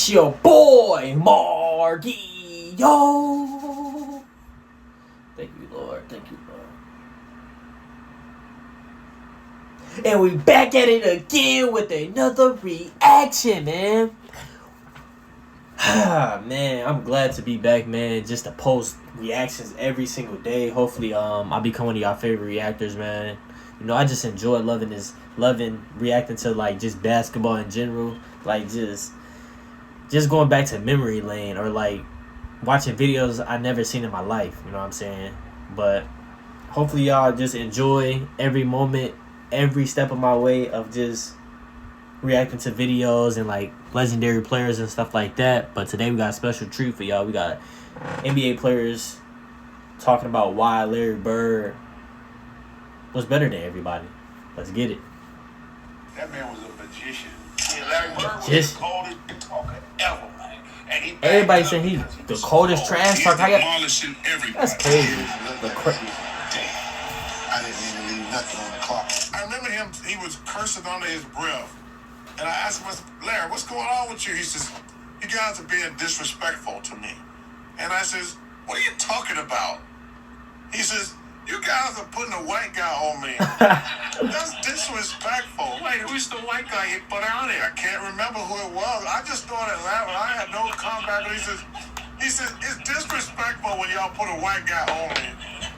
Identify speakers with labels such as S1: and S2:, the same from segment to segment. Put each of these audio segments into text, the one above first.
S1: It's your boy, Margie. Yo. Thank you, Lord. Thank you, Lord. And we back at it again with another reaction, man. Man, I'm glad to be back, man. Just to post reactions every single day. Hopefully, I'll become one of y'all favorite reactors, man. You know, I just enjoy loving reacting to like just basketball in general. Like just going back to memory lane or like watching videos I never seen in my life. You know what I'm saying? But hopefully y'all just enjoy every moment, every step of my way of just reacting to videos and like legendary players and stuff like that. But today we got a special treat for y'all. We got NBA players talking about why Larry Bird was better than everybody. Let's get it.
S2: That man was a magician. Yeah, Larry Bird was the coldest talker ever, man. And he
S1: everybody saying he's the coldest trash talker. That's crazy.
S2: I didn't even leave nothing on the clock. I remember him, he was cursing under his breath. And I asked him, I said, Larry, what's going on with you? He says, you guys are being disrespectful to me. And I says, what are you talking about? He says, you guys are putting a white guy on me. That's disrespectful. Wait, who's the white guy you put on there? I can't remember who it was. I just started laughing. I had no comeback. But he says, it's disrespectful when y'all put a white guy on me.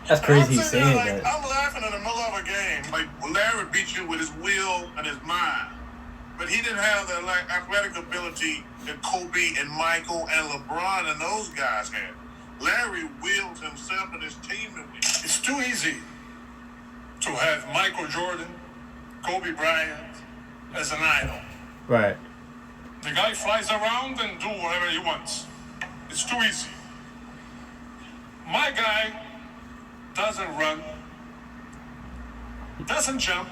S1: That's crazy he's saying that.
S2: I'm laughing in the middle of a game. Like, Larry beat you with his will and his mind. But he didn't have the athletic ability that Kobe and Michael and LeBron and those guys had. Larry willed himself and his team to win. It's too easy to have Michael Jordan, Kobe Bryant as an idol.
S1: Right.
S2: The guy flies around and do whatever he wants. It's too easy. My guy doesn't run, doesn't jump,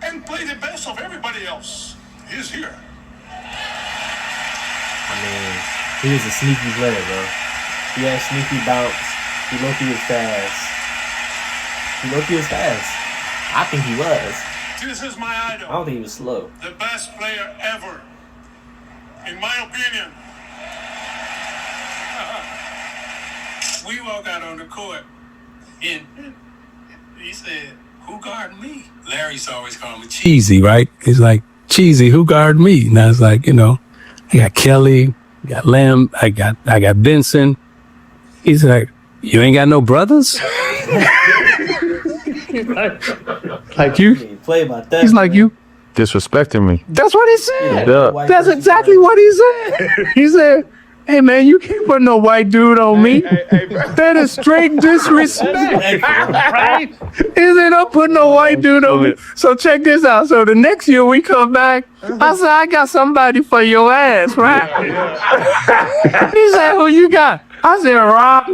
S2: and play the best of everybody else. He's here.
S1: I mean, he was a sneaky player, bro. He had sneaky bounce. He was fast. I think he was.
S2: This is my idol.
S1: I don't think he was slow.
S2: The best player ever, in my opinion. We walk out on the court, and he said, who guarded me? Larry's always calling me
S3: Cheesy, right? He's like, Cheesy, who guarded me? And I was like, you know, I got Kelly, I got Lamb, I got Benson. He's like, you ain't got no brothers? like you?
S1: Play about that.
S3: He's like,
S1: man.
S3: you?
S4: Disrespecting me.
S3: That's what he said.
S4: Yeah.
S3: That's exactly what he said. He said, hey man, you can't put no white dude on me. That is straight disrespect. Right? He said, don't put no white dude on me. So check this out. So the next year we come back, I said, I got somebody for your ass, right? He said, who you got? I said, Rob.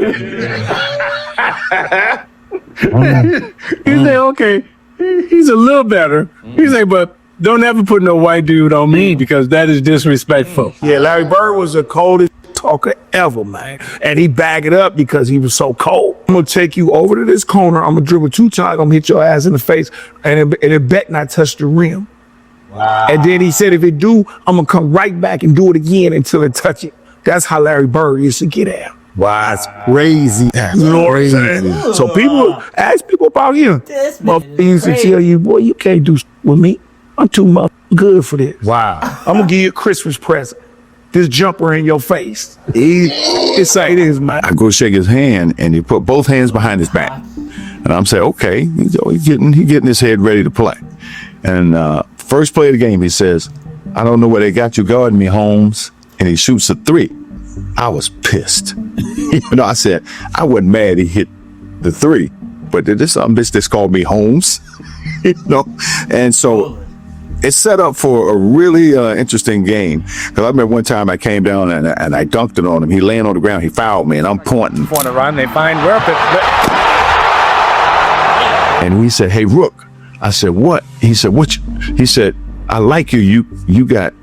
S3: He said, okay. He's a little better. He said, but don't ever put no white dude on me because that is disrespectful. Yeah, Larry Bird was the coldest talker ever, man. And he bagged it up because he was so cold. I'm going to take you over to this corner. I'm going to dribble 2 times. I'm going to hit your ass in the face. And it bet not touch the rim. Wow. And then he said, if it do, I'm going to come right back and do it again until it touch it. That's how Larry Bird used to get at.
S4: Wow, that's crazy. That's
S3: you know
S4: crazy.
S3: What I'm saying? So people, ask people about him. He used to tell you, boy, you can't do with me. I'm too much good for this.
S4: Wow.
S3: I'm going to give you a Christmas present. This jumper in your face. It's like it is, man.
S4: I go shake his hand and he put both hands behind his back. And I'm saying, okay, he's getting his head ready to play. And first play of the game, he says, I don't know where they got you guarding me, Holmes. And he shoots a 3. I was pissed. You know, I said, I wasn't mad he hit the 3, but there's some bitch that's called me Holmes. You know? And so it's set up for a really interesting game. Because I remember one time I came down and I dunked it on him. He laying on the ground. He fouled me, and I'm pointing.
S3: Want to run? They find Rook.
S4: And we said, "Hey, Rook." I said, "What?" He said, "What?" He said, "I like you. You got,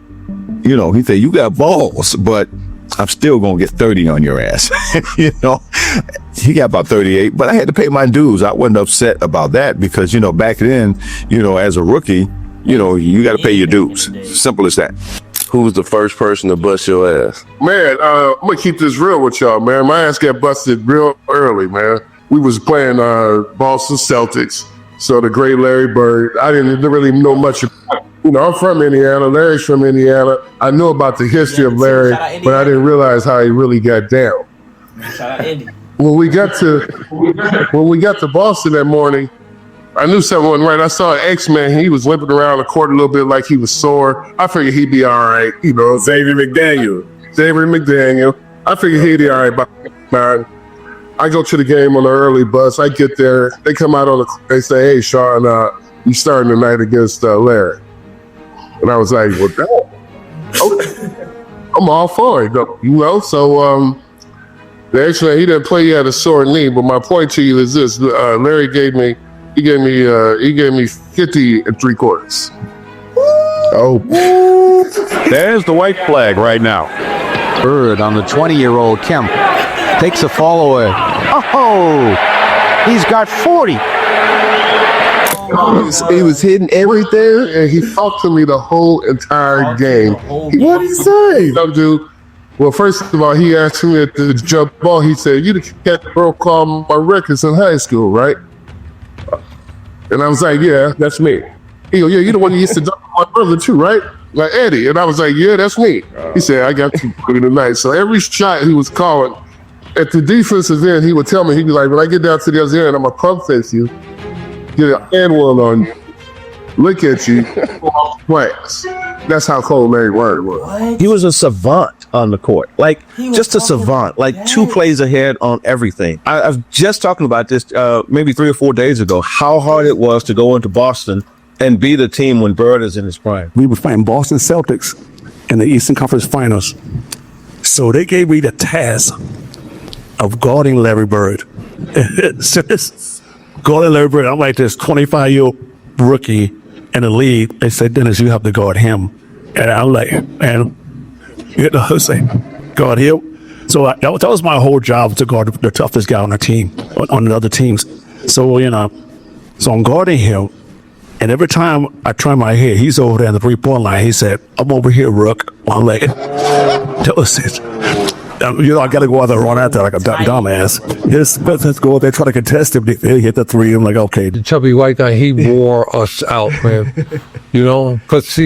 S4: you know." He said, "You got balls, but I'm still gonna get 30 on your ass." You know. He got about 38, but I had to pay my dues. I wasn't upset about that because, you know, back then, you know, as a rookie, you know, you got to pay your dues. Simple as that.
S5: who's the first person to bust your ass?
S6: Man, I'm gonna keep this real with y'all, man. My ass got busted real early, man. We was playing Boston Celtics, so the great Larry Bird. I didn't really know much about it. You know, I'm from Indiana. Larry's from Indiana. I knew about the history of Larry, but I didn't realize how he really got down.
S1: Shout out Indy.
S6: When we got to Boston that morning, I knew something wasn't right. I saw an X-Man. He was limping around the court a little bit like he was sore. I figured he'd be all right. You know, Xavier McDaniel. I figured he'd be all right by nine. I go to the game on the early bus. I get there. They come out they say, "Hey, Sean, you starting tonight against Larry." And I was like, "Well, okay. I'm all for it." You know, so actually, he didn't play. He had a sore knee. But my point to you is this: Larry gave me 50 3/4.
S4: Oh, there's the white flag right now.
S7: Bird on the 20-year-old Kemp takes a follow-away. Oh, he's got 40.
S6: He was hitting everything, and he talked to me the whole entire game. What did he say? Dude. Well, first of all, he asked me at the jump ball. He said, "You the cat that broke all my records in high school, right?" And I was like, "Yeah, that's me." He go, "Yeah, you the one who used to dunk my brother too, right?" Like Eddie. And I was like, "Yeah, that's me." He said, "I got you tonight." So every shot he was calling at the defensive end, he would tell me, he'd be like, "When I get down to the other end, I'm gonna pump fist you, get an hand one on you, look at you, wax." That's how cold Larry Bird was.
S1: What?
S7: He was a savant on the court, like just a savant, like 2 plays ahead on everything. I was just talking about this maybe 3 or 4 days ago, how hard it was to go into Boston and beat a team when Bird is in his prime.
S3: We were fighting Boston Celtics in the Eastern Conference Finals. So they gave me the task of guarding Larry Bird. Guarding Larry Bird, I'm like this 25-year-old rookie in the league. They said, "Dennis, you have to guard him." And I'm like, "Man, you know, say, guard him." So that was my whole job, to guard the toughest guy on the team, on the other teams. So, you know, so I'm guarding him. And every time I turn my head, he's over there in the 3-point line. He said, "I'm over here, Rook." I'm like, you know, I got to go out there and run out there like a dumbass. Let's go out there, try to contest him. He hit the 3. I'm like, okay.
S8: The chubby white guy, he wore us out, man. You know, because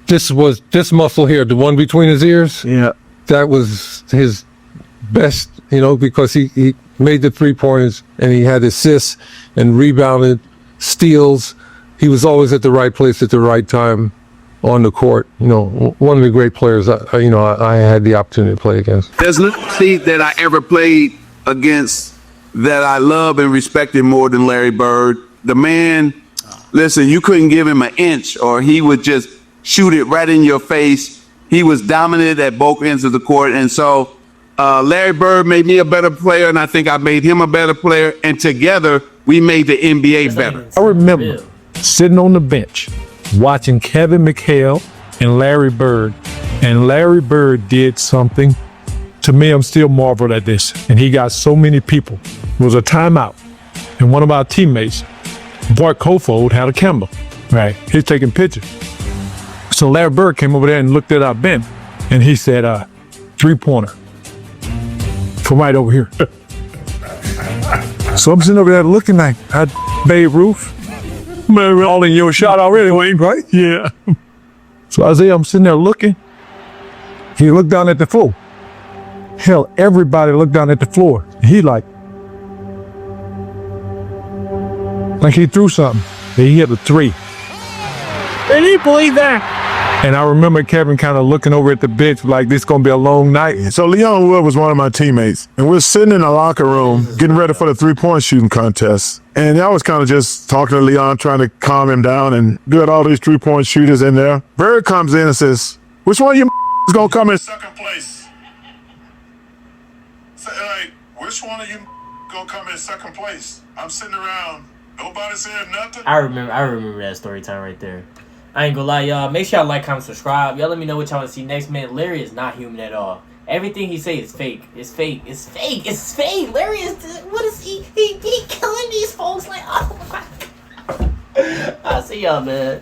S8: this muscle here, the one between his ears.
S7: Yeah.
S8: That was his best, you know, because he made the 3-pointers and he had assists and rebounded, steals. He was always at the right place at the right time on the court. You know, one of the great players I had the opportunity to play against.
S9: There's nobody that I ever played against that I love and respected more than Larry Bird. The man, listen, you couldn't give him an inch or he would just shoot it right in your face. He was dominant at both ends of the court. And so Larry Bird made me a better player, and I think I made him a better player. And together, we made the NBA better.
S10: I remember sitting on the bench watching Kevin McHale and Larry Bird. And Larry Bird did something. To me, I'm still marveled at this. And he got so many people. It was a timeout. And one of our teammates, Bart Kofold, had a camera. Right. He's taking pictures. So Larry Bird came over there and looked at our bench. And he said, 3-pointer. From right over here. So I'm sitting over there looking like Babe Ruth. Man, we're all in your shot already, Wayne, right? Yeah. So Isaiah, I'm sitting there looking. He looked down at the floor. Hell, everybody looked down at the floor. He like he threw something. And he hit a 3. Can you believe that? And I remember Kevin kind of looking over at the bench like this gonna be a long night.
S11: So Leon Wood was one of my teammates, and we're sitting in the locker room getting ready for the 3-point shooting contest. And I was kind of just talking to Leon, trying to calm him down, and good all these 3-point shooters in there. Bird comes in and says, "Which one of you is gonna come in
S2: second place?" Say, like, which one of you gonna come in second place? I'm sitting around. Nobody said nothing.
S1: I remember that story time right there. I ain't gonna lie, y'all. Make sure y'all like, comment, subscribe. Y'all let me know what y'all want to see next, man. Larry is not human at all. Everything he say is fake. It's fake. It's fake. It's fake. Larry is, what is he killing these folks like, oh my God. I'll see y'all, man.